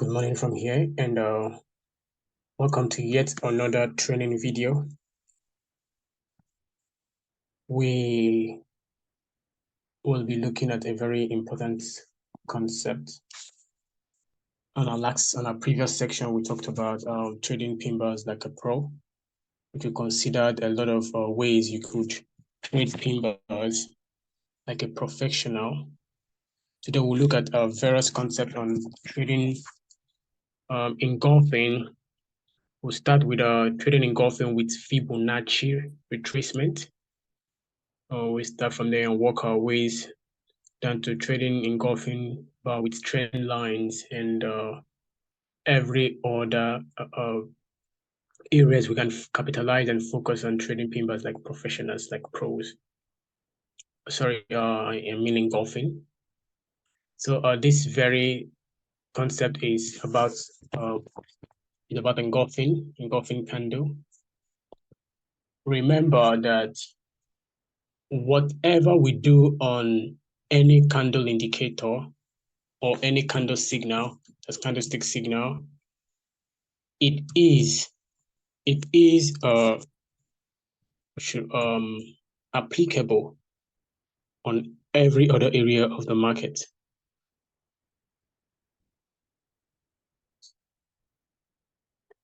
Good morning from here, and welcome to yet another training video. We will be looking at a very important concept. On our previous section, we talked about trading pin bars like a pro. We considered a lot of ways you could trade pin bars like a professional. Today we'll look at various concepts on trading engulfing. We'll start with trading engulfing with Fibonacci retracement. We start from there and work our ways down to trading engulfing bar with trend lines and every other areas we can capitalize and focus on trading pin bars like professionals, like pros. Sorry, I mean engulfing. So this very concept is about engulfing candle. Remember that whatever we do on any candle indicator or any candle signal, as candlestick signal, it is applicable on every other area of the market.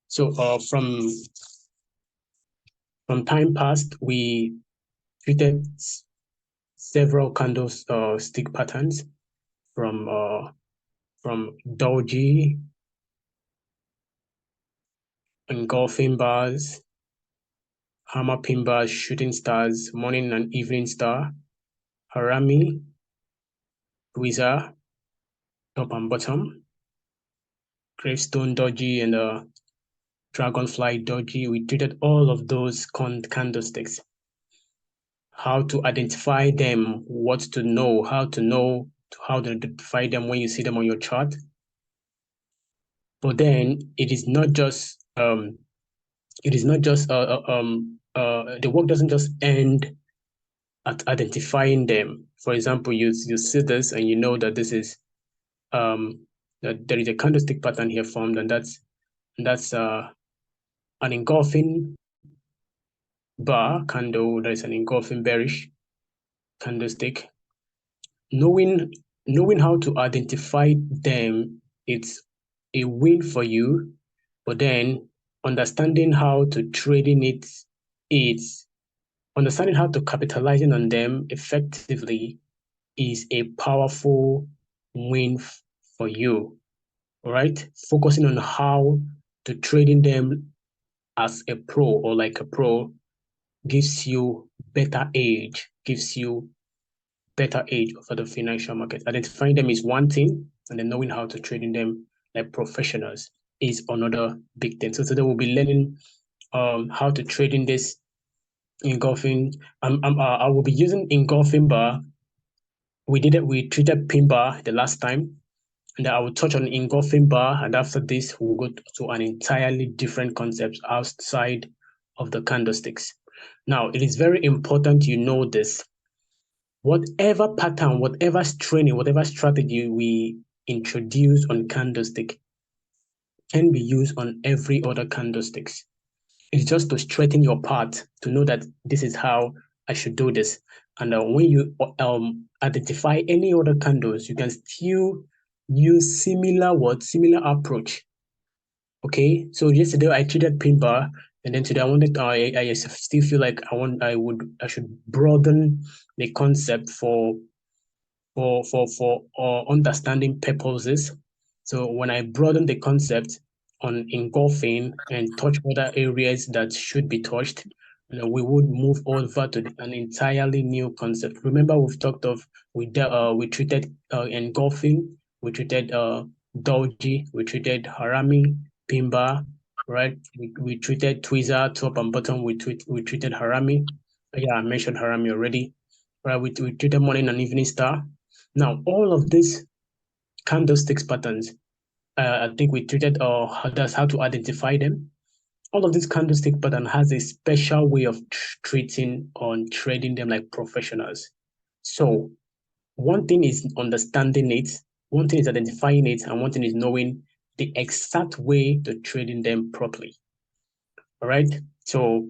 So from time past, we treated several candlestick patterns from doji, engulfing bars, hammer pin bars, shooting stars, morning and evening star, harami, tweezer, top and bottom, gravestone doji, and dragonfly doji. We treated all of those candlesticks. How to identify them, what to know, how to identify them when you see them on your chart. But then it is not just the work doesn't just end at identifying them. For example, you see this and you know that this is that there is a candlestick pattern here formed, and that's an engulfing bar candle. There is an engulfing bearish candlestick. Knowing how to identify them, it's a win for you. But then understanding how to trading it's understanding how to capitalizing on them effectively is a powerful win for you. All right, focusing on how to trading them as a pro or like a pro gives you better edge, over the financial market. Identifying them is one thing, and then knowing how to trade in them like professionals is another big thing. So today we'll be learning how to trade in this engulfing. I will be using engulfing bar. We treated pin bar the last time, and I will touch on engulfing bar, and after this we'll go to an entirely different concept outside of the candlesticks. Now, it is very important you know this. Whatever pattern, whatever training, whatever strategy we introduce on candlestick can be used on every other candlesticks. It's just to straighten your path to know that this is how I should do this. And when you identify any other candles, you can still use similar approach. Okay, so yesterday I treated pin bar, and then today I still feel like I should broaden the concept for understanding purposes. So when I broaden the concept on engulfing and touch other areas that should be touched, we would move over to an entirely new concept. Remember, we treated engulfing, we treated doji, we treated harami, pimba, right? We treated tweezer, top and bottom. We treated harami. Yeah, I mentioned harami already. Right, we treated morning and evening star. Now, all of these candlesticks patterns, I think we treated that's how to identify them. All of these candlestick pattern has a special way of treating on trading them like professionals. So one thing is understanding it, one thing is identifying it, and one thing is knowing the exact way to trading them properly. All right. So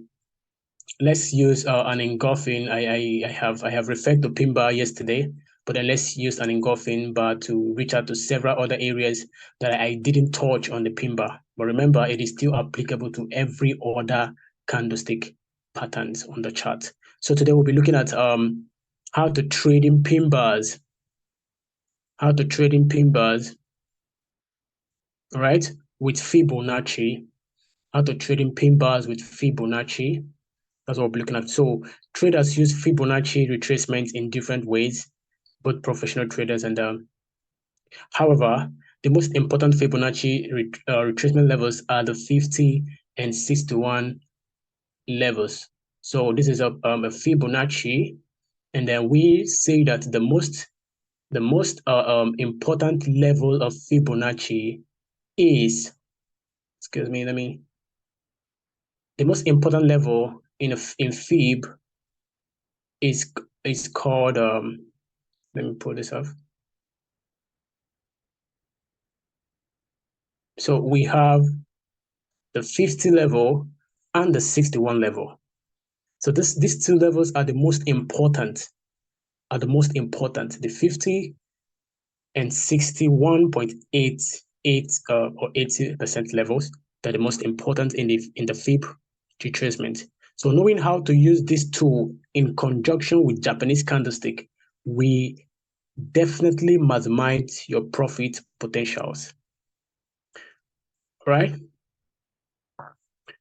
let's use an engulfing. I have referred to pin bar yesterday, but then let's use an engulfing bar to reach out to several other areas that I didn't touch on the pin bar. But remember, it is still applicable to every other candlestick patterns on the chart. So today we'll be looking at how to trade in pin bars. How to trade in pin bars, right? With Fibonacci. How to trade in pin bars with Fibonacci. That's what we're looking at. So traders use Fibonacci retracements in different ways, both professional traders and however, the most important Fibonacci retracement levels are the 50 and 61 levels. So this is a Fibonacci, and then we say that the most important level of Fibonacci is, excuse me, the most important level in Fib is called let me pull this off. So we have the 50 level and the 61 level. So these two levels are the most important. The 50 and 61.88 or 80% levels that are the most important in the Fib retracement. So knowing how to use this tool in conjunction with Japanese candlestick, we definitely maximize your profit potentials. Right?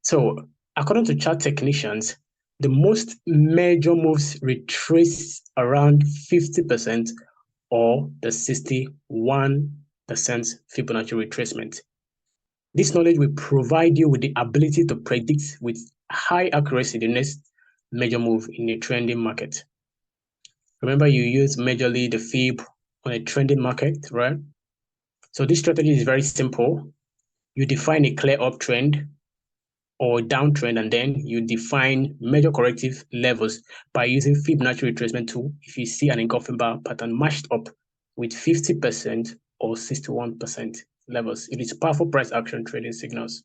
So according to chart technicians, the most major moves retrace around 50% or the 61% Fibonacci retracement. This knowledge will provide you with the ability to predict with high accuracy the next major move in a trending market. Remember, you use majorly the Fib on a trending market, right? So this strategy is very simple. You define a clear uptrend or downtrend, and then you define major corrective levels by using Fibonacci retracement tool if you see an engulfing bar pattern matched up with 50% or 61% levels. It is powerful price action trading signals.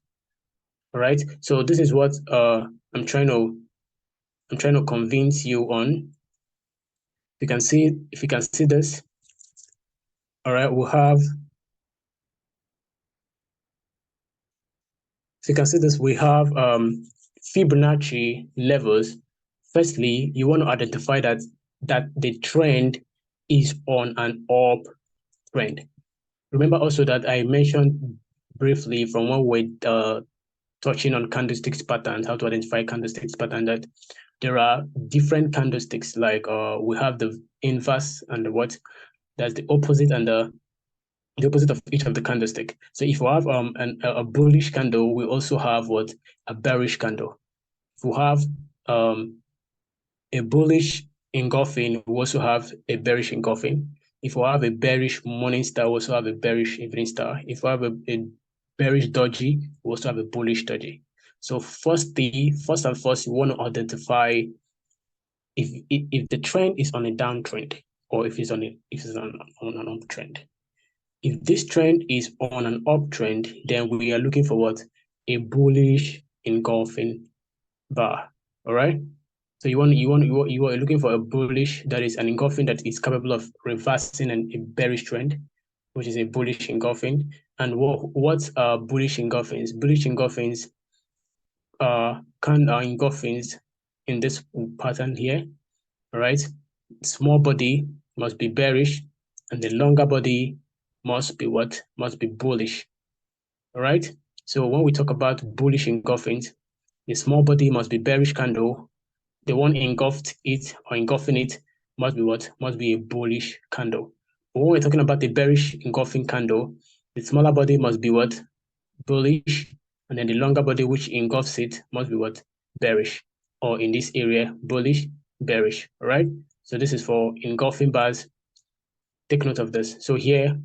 All right. So this is what I'm trying to convince you on. If you can see this, all right, we'll have, so you can see this, we have Fibonacci levels. Firstly, you want to identify that the trend is on an up trend. Remember also that I mentioned briefly from when we were touching on candlesticks patterns, how to identify candlesticks pattern, that there are different candlesticks, like we have the inverse and the what, that's the opposite, and the opposite of each of the candlestick. So if we have a bullish candle, we also have what, a bearish candle. If we have a bullish engulfing, we also have a bearish engulfing. If we have a bearish morning star, we also have a bearish evening star. If we have a bearish doji, we also have a bullish doji. So first and first, you want to identify if the trend is on a downtrend or if it's on an uptrend. If this trend is on an uptrend, then we are looking for what? A bullish engulfing bar. All right. So you are looking for a bullish, that is an engulfing that is capable of reversing a bearish trend, which is a bullish engulfing. And what's bullish engulfings? Bullish engulfings engulfings in this pattern here. All right. Small body must be bearish, and the longer body must be what? Must be bullish. All right. So when we talk about bullish engulfings, the small body must be bearish candle. The one engulfed it or engulfing it must be what? Must be a bullish candle. But when we're talking about the bearish engulfing candle, the smaller body must be what? Bullish. And then the longer body which engulfs it must be what? Bearish. Or in this area, bullish, bearish. All right. So this is for engulfing bars. Take note of this. So here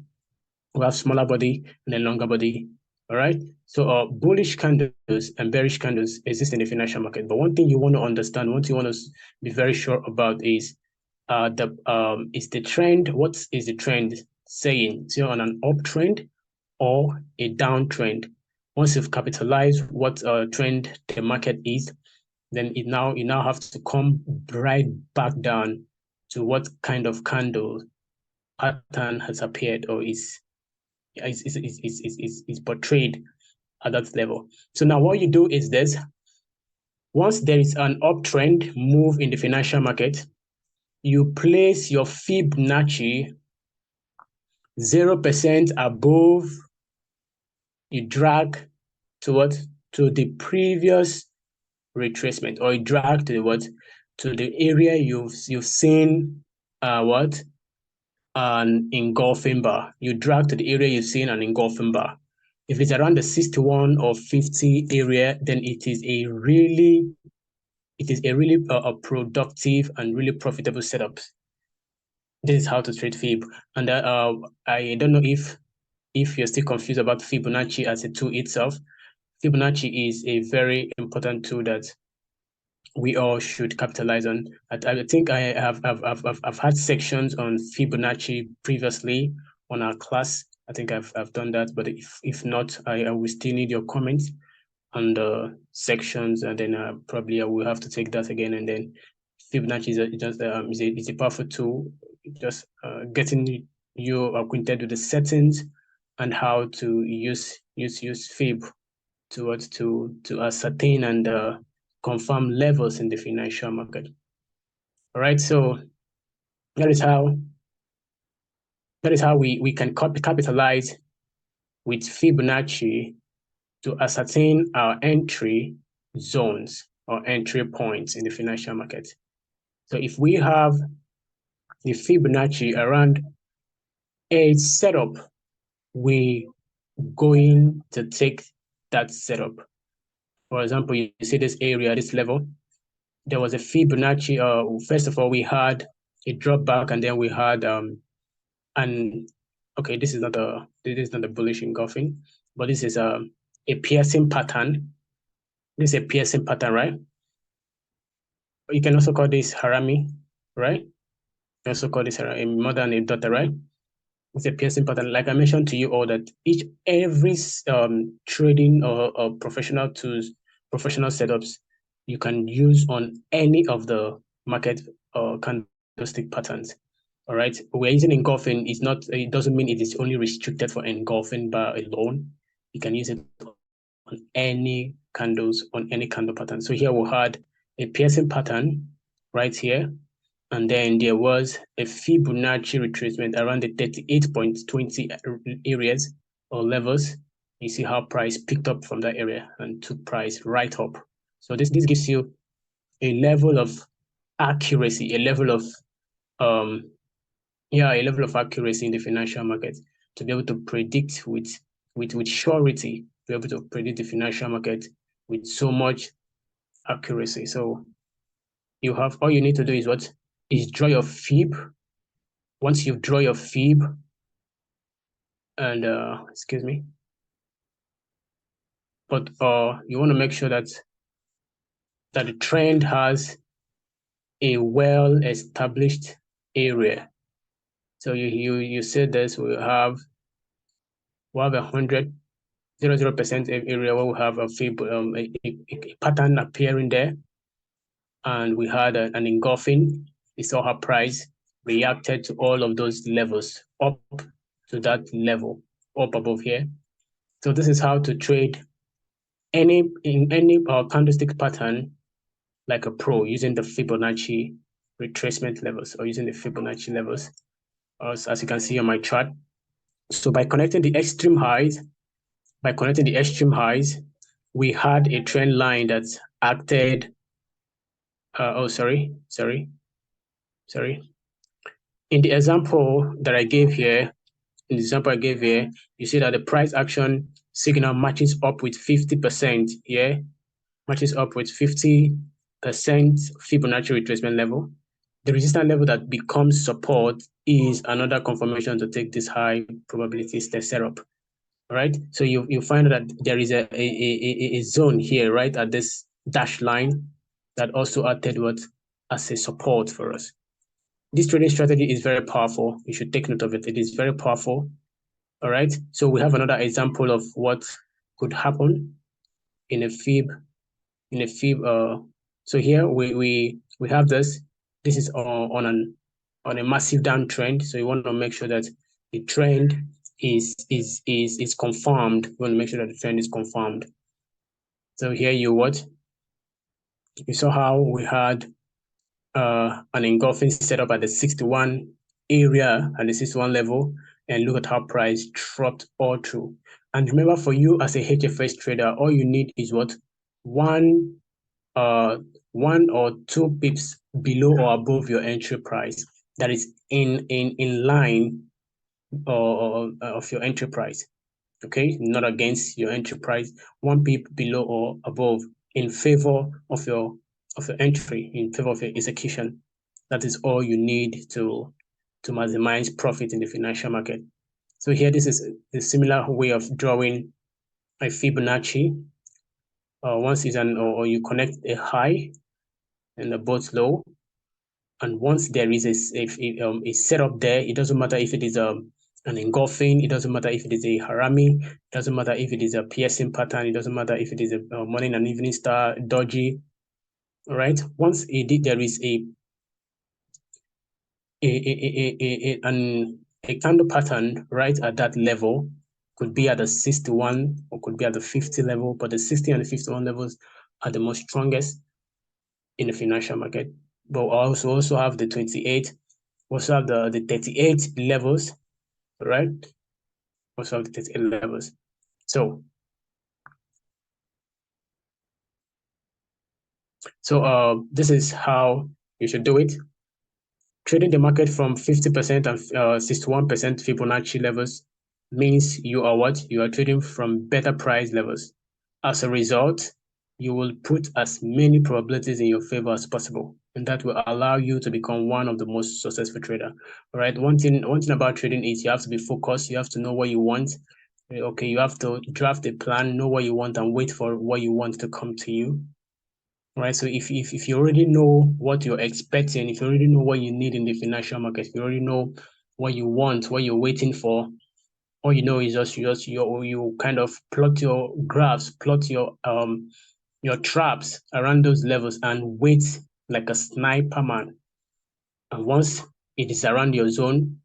we have smaller body and then longer body. All right. So bullish candles and bearish candles exist in the financial market. But one thing you want to understand, one thing you want to be very sure about is the trend. What is the trend saying? Is it on an uptrend or a downtrend. Once you've capitalized what trend the market is, then you now have to come right back down to what kind of candle pattern has appeared or is portrayed at that level. So now what you do is this. Once there is an uptrend move in the financial market, you place your Fibonacci 0% above, you drag to what? To the previous retracement, or you drag to the what? To the area you've seen what? An engulfing bar. You drag to the area you've seen an engulfing bar. If it's around the 61 or 50 area, then it is a really a productive and really profitable setup. This is how to trade Fib. And I don't know if you're still confused about Fibonacci as a tool itself. Fibonacci is a very important tool that we all should capitalize on. I think I've had sections on Fibonacci previously on our class. I think I've done that, but if not, I will still need your comments on the sections, and then probably I will have to take that again. And then Fibonacci is a powerful tool, just getting you acquainted with the settings and how to use Fib to ascertain and confirm levels in the financial market. All right, so that is how we can capitalize with Fibonacci to ascertain our entry zones or entry points in the financial market. So if we have the Fibonacci around a setup, we going to take that setup. For example, you see this area, this level, there was a Fibonacci. First of all, we had a drop back, and then we had okay, this is not a bullish engulfing, but this is a piercing pattern. This is a piercing pattern, right? You can also call this harami, right? You also call this more than a daughter, right? It's a piercing pattern. Like I mentioned to you all that every trading or professional tools, professional setups you can use on any of the market candlestick patterns. All right. We're using engulfing. It doesn't mean it is only restricted for engulfing bar alone. You can use it on any candles, on any candle pattern. So here we had a piercing pattern right here. And then there was a Fibonacci retracement around the 38.20 areas or levels. You see how price picked up from that area and took price right up. So this gives you a level of accuracy, a level of accuracy in the financial market to be able to predict with surety, be able to predict the financial market with so much accuracy. So you have, all you need to do is what? Is draw your Fib. Once you draw your Fib, and excuse me, but you want to make sure that the trend has a well-established area. So you said this, we'll have 100, 0% area where we have a Fib, a pattern appearing there, and we had an engulfing. We saw how price reacted to all of those levels up to that level up above here. So this is how to trade in any candlestick pattern like a pro, using the Fibonacci retracement levels or using the Fibonacci levels, as you can see on my chart. So by connecting the extreme highs, we had a trend line that acted. Sorry. In the example that I gave here, you see that the price action signal matches up with 50% here, matches up with 50% Fibonacci retracement level. The resistance level that becomes support is another confirmation to take this high probability setup. All right. So you find that there is a zone here, right, at this dashed line that also acted what as a support for us. This trading strategy is very powerful. You should take note of it. It is very powerful. All right. So we have another example of what could happen in a fib. So here we have this. This is on a massive downtrend. So you want to make sure that the trend is confirmed. You want to make sure that the trend is confirmed. So here you saw how we had an engulfing setup at the 61 area and the 61 level, and look at how price dropped all through. And remember, for you as a HFS trader, all you need is what? One uh 1 or 2 pips below or above your entry price, that is in line of your entry price. Okay, not against your entry price, 1 pip below or above, in favor of your entry, in favor of your execution. That is all you need to maximize profit in the financial market. So here, this is a similar way of drawing a Fibonacci. Once is an or you connect a high and a both low, and once there is a setup there, it doesn't matter if it is an engulfing, it doesn't matter if it is a harami, it doesn't matter if it is a piercing pattern, it doesn't matter if it is a morning and evening star doji. All right. Once there is a candle pattern right at that level, could be at the 61 or could be at the 50 level, but the 60 and the 51 levels are the most strongest in the financial market. But also have the 28, also have the 38 levels, right? Also have the 38 levels. So this is how you should do it. Trading the market from 50% and 61% Fibonacci levels means you are what? You are trading from better price levels. As a result, you will put as many probabilities in your favor as possible, and that will allow you to become one of the most successful trader. All right. One thing about trading is you have to be focused. You have to know what you want. Okay, you have to draft a plan, know what you want, and wait for what you want to come to you. Right. So if you already know what you're expecting, if you already know what you need in the financial market, if you already know what you want, what you're waiting for, all you know is you kind of plot your graphs, plot your traps around those levels and wait like a sniper man. And once it is around your zone,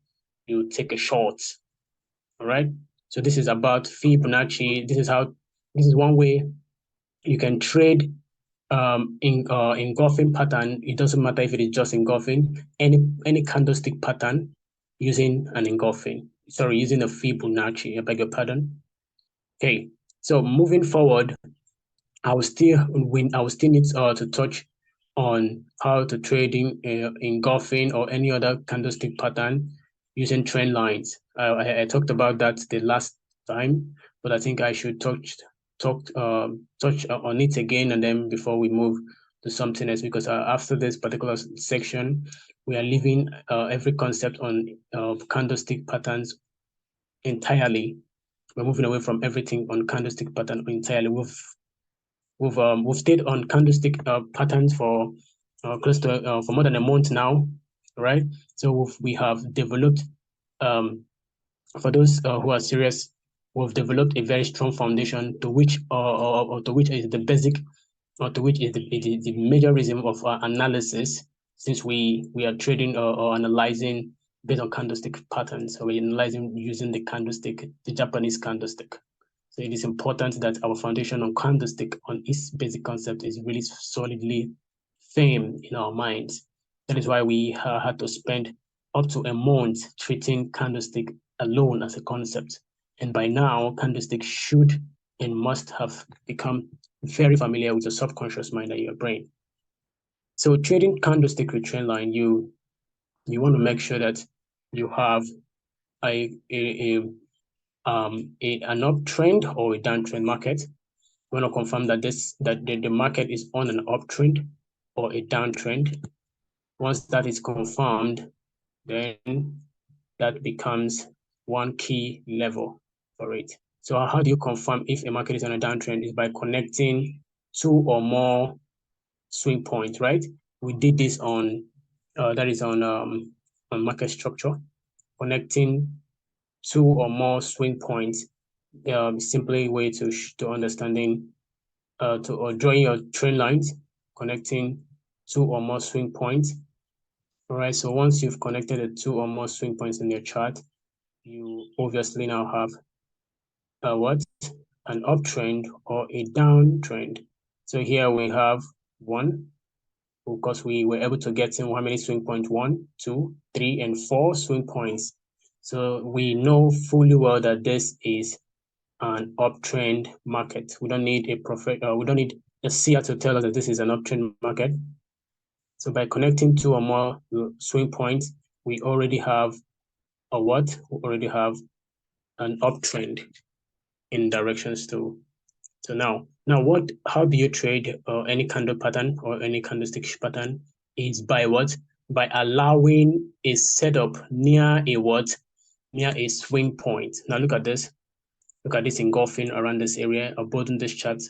you take a shot. All right. So this is about Fibonacci. This is one way you can trade engulfing pattern. It doesn't matter if it is just engulfing, any candlestick pattern using an engulfing. Sorry, using a Fibonacci. I beg your pardon. Okay, so moving forward, I will still need to touch on how to trading engulfing or any other candlestick pattern using trend lines. I talked about that the last time, but I think I should touch on it again, and then before we move to something else, because after this particular section, we are leaving every concept on candlestick patterns entirely. We're moving away from everything on candlestick pattern entirely. We've stayed on candlestick patterns for close to for more than a month now, right? So we have developed for those who are serious, we've developed a very strong foundation to which or to which is the basic or to which is the major reason of our analysis, since we are trading or analyzing based on candlestick patterns. So we're analyzing using the candlestick, the Japanese candlestick. So it is important that our foundation on candlestick, on its basic concept, is really solidly firm in our minds. That is why we had to spend up to a month treating candlestick alone as a concept. And by now, candlestick should and must have become very familiar with your subconscious mind and your brain. So trading candlestick with trend line, you want to make sure that you have an uptrend or a downtrend market. You want to confirm that the market is on an uptrend or a downtrend. Once that is confirmed, then that becomes one key level for it. So how do you confirm if a market is on a downtrend? Is by connecting 2 or more swing points, right? We did this on on market structure, connecting two or more swing points. Simply a way to understanding or drawing your trend lines, connecting two or more swing points. All right, so once you've connected the two or more swing points in your chart, you obviously now have an uptrend or a downtrend. So here we have one, because we were able to get in how many swing points? 1, 2, 3, and 4 swing points. So we know fully well that this is an uptrend market. We don't need we don't need a seer to tell us that this is an uptrend market. So by connecting two or more swing points, we already have a what? We already have an uptrend in directions two. So now how do you trade any candle pattern or any candlestick pattern? Is by what? By allowing a setup near a what? Near a swing point. Now look at this. Look at this engulfing around this area. I'll bold this chart.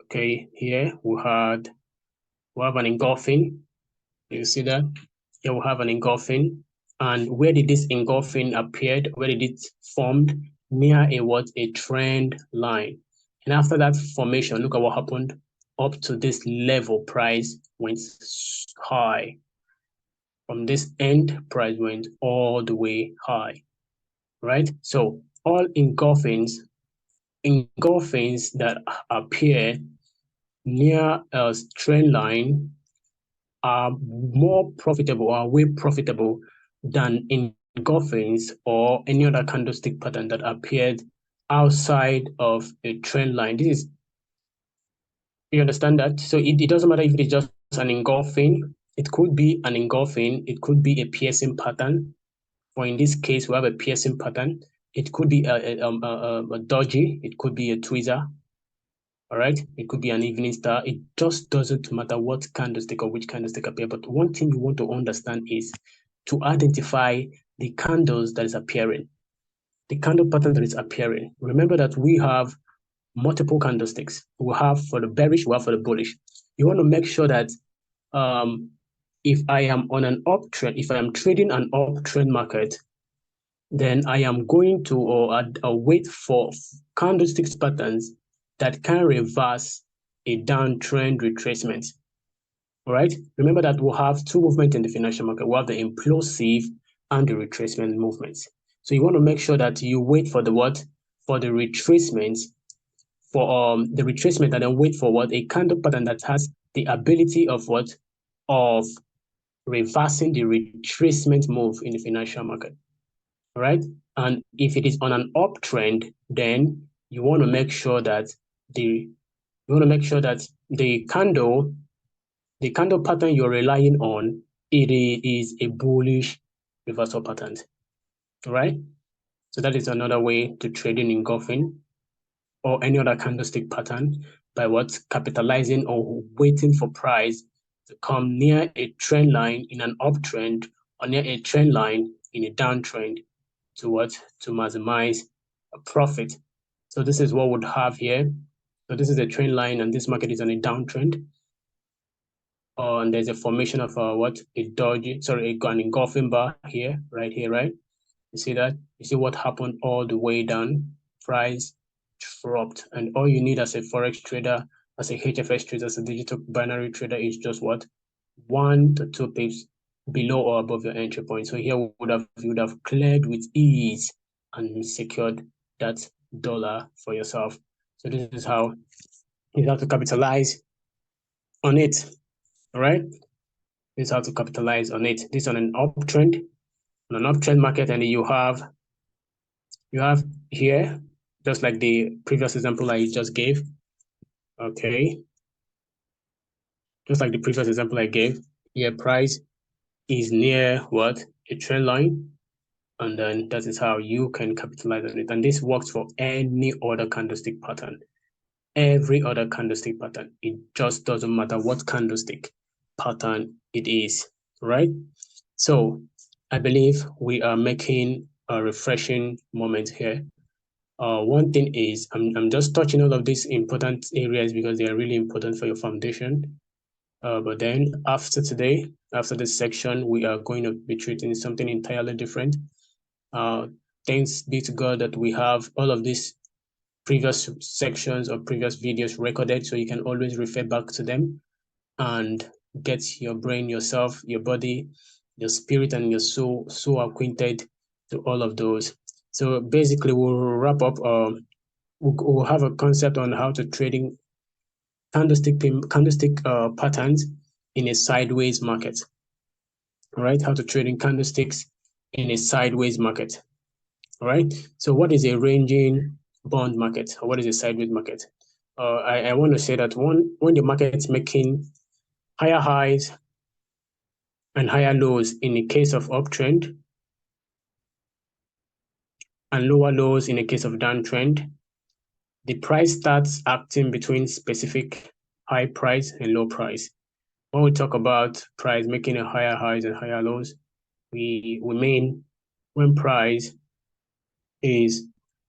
Okay, here we have an engulfing. You see that? Here we have an engulfing. And where did this engulfing appeared? Where did it formed? Near a what? A trend line. And after that formation, look at what happened. Up to this level, price went high. From this end, price went all the way high. Right? So all engulfings that appear near a trend line are more profitable, or way profitable than engulfings or any other candlestick pattern that appeared outside of a trend line. You understand that? So it doesn't matter if it is just an engulfing. It could be an engulfing. It could be a piercing pattern. Or in this case, we have a piercing pattern. It could be a doji. It could be a tweezer. All right, it could be an evening star. It just doesn't matter what candlestick or which candlestick appear. But one thing you want to understand is to identify the candles that is appearing, the candle pattern that is appearing. Remember that we have multiple candlesticks. We have for the bearish, we have for the bullish. You want to make sure that if I am on an uptrend, if I am trading an uptrend market, then I am going to wait for candlestick patterns that can reverse a downtrend retracement. All right. Remember that we'll have two movements in the financial market. We'll have the implosive and the retracement movements. So you want to make sure that you wait for the what? For the retracements, for the retracement, and then wait for what? A candle pattern that has the ability of what? Of reversing the retracement move in the financial market. All right. And if it is on an uptrend, then you want to make sure that the candle pattern you're relying on, it is a bullish reversal pattern. All right. So that is another way to trade in engulfing or any other candlestick pattern, by what? Capitalizing or waiting for price to come near a trend line in an uptrend or near a trend line in a downtrend to what? To maximize a profit. So this is what we'd have here. So this is a trend line and this market is on a downtrend. And there's a formation of an engulfing bar here, right here, right? You see that? You see what happened all the way down? Price dropped. And all you need as a Forex trader, as a HFS trader, as a digital binary trader is just what? 1 to 2 pips below or above your entry point. So here you would have cleared with ease and secured that dollar for yourself. So this is how you have to capitalize on it. All right. This is how to capitalize on it. This is on an uptrend market, and you have here, just like the previous example I just gave. Okay. Just like the previous example I gave, here price is near what? A trend line. And then that is how you can capitalize on it. And this works for any other candlestick pattern. Every other candlestick pattern. It just doesn't matter what candlestick pattern it is, right? So I believe we are making a refreshing moment here. One thing is, I'm just touching all of these important areas because they are really important for your foundation. But then after today, after this section, we are going to be treating something entirely different. Thanks be to God that we have all of these previous sections or previous videos recorded, so you can always refer back to them and get your brain, yourself, your body, your spirit, and your soul so acquainted to all of those. So basically, we'll wrap up. We'll have a concept on how to trading candlestick patterns in a sideways market. All right, how to trade in candlesticks in a sideways market. All right. So what is a ranging bond market? Or what is a sideways market? I want to say that when the market is making higher highs and higher lows in the case of uptrend and lower lows in the case of downtrend, the price starts acting between specific high price and low price. When we talk about price making a higher highs and higher lows, we mean when price is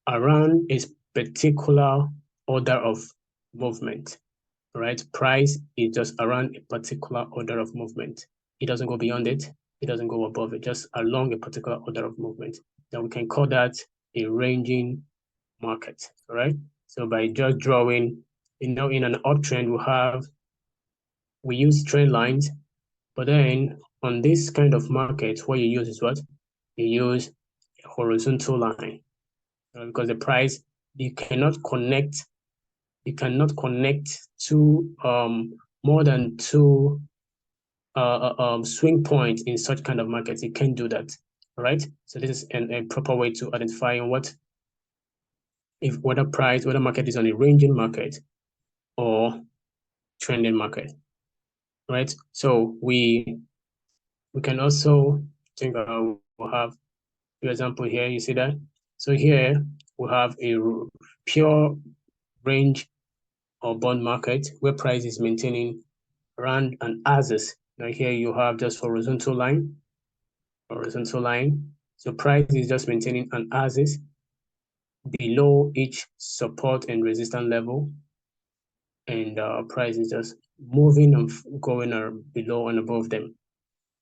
around a particular order of movement, right? Price is just around a particular order of movement. It doesn't go beyond it. It doesn't go above it, just along a particular order of movement. Then we can call that a ranging market, all right? So by just drawing, in an uptrend, we use trend lines, but then on this kind of market, what you use is what? You use a horizontal line, because the price, you cannot connect to more than two swing points in such kind of markets. You can't do that, right? So this is a proper way to identify whether market is on a ranging market or trending market, right? So we can also think we'll have, for example, here you see that. So here we have a pure range or bond market where price is maintaining around an axis. Now here you have just horizontal line. So price is just maintaining an axis below each support and resistance level, and price is just moving and going below and above them.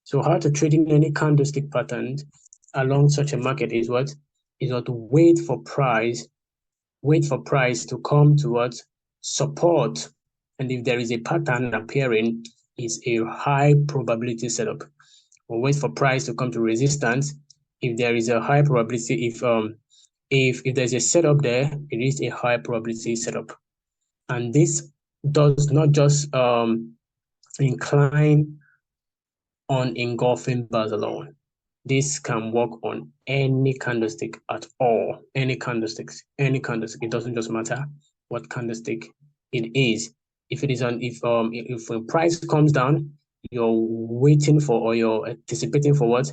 So how to trade in any candlestick patterns along such a market is what? Is to wait for price to come towards support, and if there is a pattern appearing, it's a high probability setup. Or wait for price to come to resistance. If there is a high probability, if there's a setup there, it is a high probability setup. And this does not just incline on engulfing bars alone. This can work on any candlestick at all. Any candlesticks, any candlestick. It doesn't just matter what candlestick it is. If it is if a price comes down, you're waiting for, or you're anticipating for what?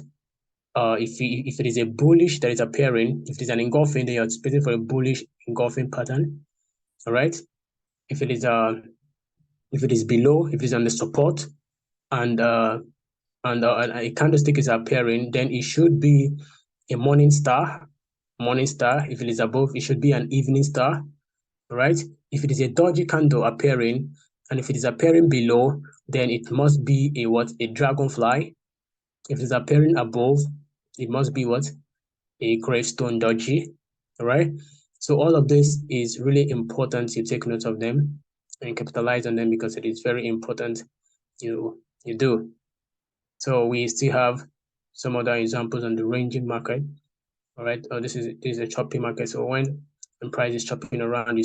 If it is a bullish that is appearing, if it is an engulfing, then you're anticipating for a bullish engulfing pattern. All right. If it is below, if it is on the support, and a candlestick is appearing, then it should be a morning star. If it is above, it should be an evening star, right? If it is a dodgy candle appearing, and if it is appearing below, then it must be a dragonfly. If it is appearing above, it must be a gravestone doji, all right? So all of this is really important. You take note of them and capitalize on them, because it is very important you do. So we still have some other examples on the ranging market. All right. Oh, this is a choppy market. So when price is chopping around,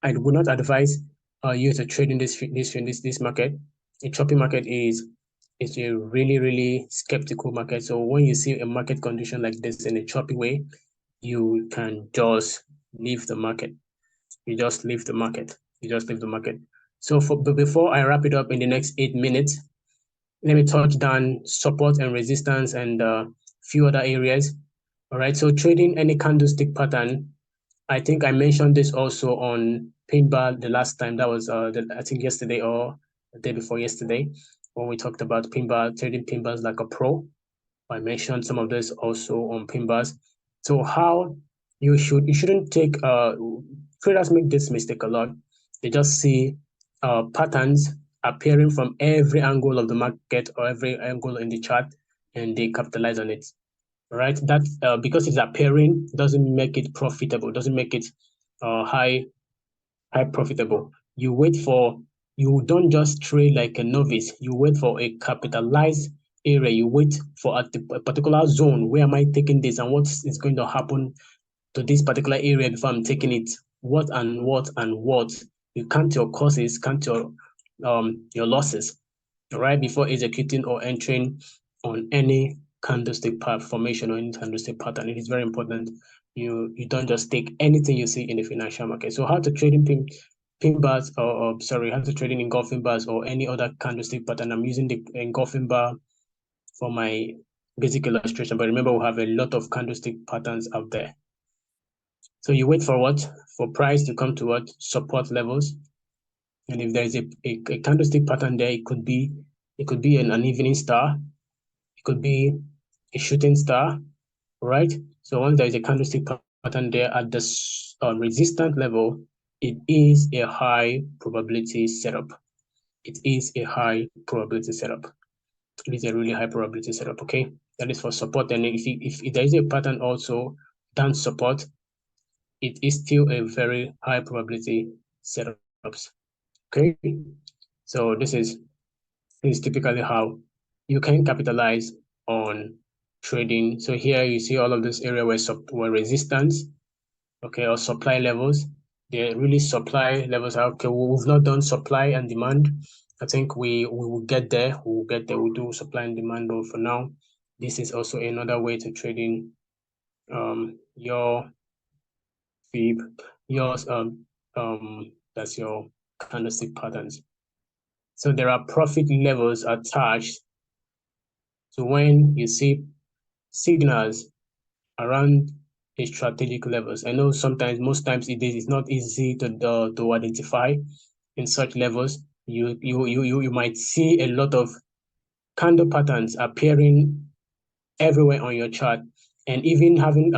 I would not advise you to trade in this market. A choppy market is a really skeptical market. So when you see a market condition like this in a choppy way, you can just leave the market. You just leave the market. So before I wrap it up in the next 8 minutes, let me touch down support and resistance and few other areas. All right, so trading any candlestick pattern, I think I mentioned this also on pin bar the last time. That was I think yesterday or the day before yesterday, when we talked about pin bar, trading pin bars like a pro. I mentioned some of this also on pin bars. So how you shouldn't take traders make this mistake a lot. They just see patterns appearing from every angle of the market or every angle in the chart, and they capitalize on it. Right? That because it's appearing doesn't make it profitable, doesn't make it high profitable. You don't just trade like a novice. You wait for a capitalized area. You wait for a particular zone. Where am I taking this, and what is going to happen to this particular area before I'm taking it? What and what and what? You count your costs, count your losses, right, before executing or entering on any candlestick path formation or any candlestick pattern. It is very important. You don't just take anything you see in the financial market. So how to trade in pin bars or sorry, how to trade in engulfing bars or any other candlestick pattern. I'm using the engulfing bar for my basic illustration, but remember we have a lot of candlestick patterns out there. So you wait for what? For price to come to what? Support levels. And if there is a candlestick pattern there, it could be an evening star, it could be a shooting star, right? So once there is a candlestick pattern there at the resistance level, it is a high probability setup. It is a high probability setup. It is a really high probability setup, okay? That is for support. And if there is a pattern also down support, it is still a very high probability setups, okay? So this is typically how you can capitalize on trading. So here you see all of this area where resistance, okay, or supply levels. They're really supply levels are okay. We've not done supply and demand. I think we will get there. We'll get there. We'll do supply and demand, but for now, this is also another way to trading your fib, yours that's your candlestick patterns. So there are profit levels attached. So when you see signals around the strategic levels, I know sometimes, most times it is not easy to identify in such levels. You might see a lot of candle patterns appearing everywhere on your chart, and even having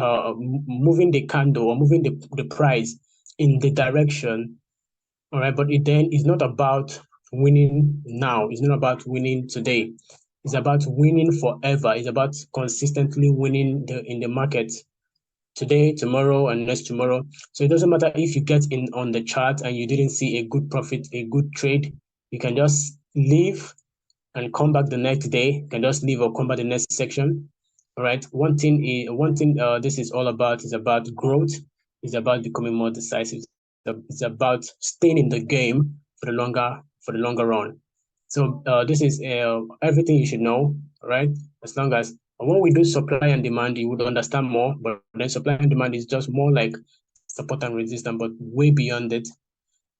moving the candle or moving the price in the direction. All right, but it's not about winning now. It's not about winning today. It's about winning forever. It's about consistently winning in the market today, tomorrow, and next tomorrow. So it doesn't matter if you get in on the chart and you didn't see a good profit, a good trade. You can just leave and come back the next day. You can just leave or come back the next section. All right. One thing this is all about is about growth. It's about becoming more decisive. It's about staying in the game for the longer run. So this is everything you should know, right? As long as when we do supply and demand, you would understand more. But then supply and demand is just more like support and resistance, but way beyond it,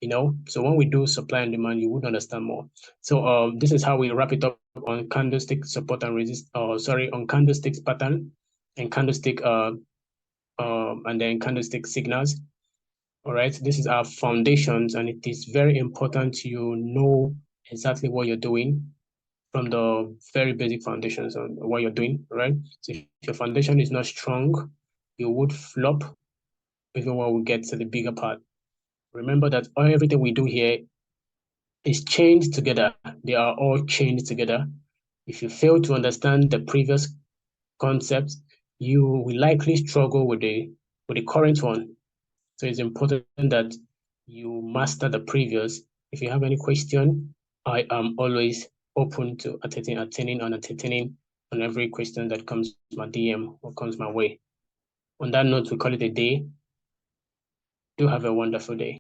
you know. So when we do supply and demand, you would understand more. So this is how we wrap it up on candlestick support and resist. On candlesticks pattern and candlestick and then candlestick signals. All right, this is our foundations, and it is very important you know exactly what you're doing from the very basic foundations on what you're doing, right? So if your foundation is not strong, you would flop even when we get to the bigger part. Remember that everything we do here is chained together. They are all chained together. If you fail to understand the previous concepts, you will likely struggle with the current one. So it's important that you master the previous. If you have any question, I am always open to attending on every question that comes my DM or comes my way. On that note, we call it a day. Do have a wonderful day.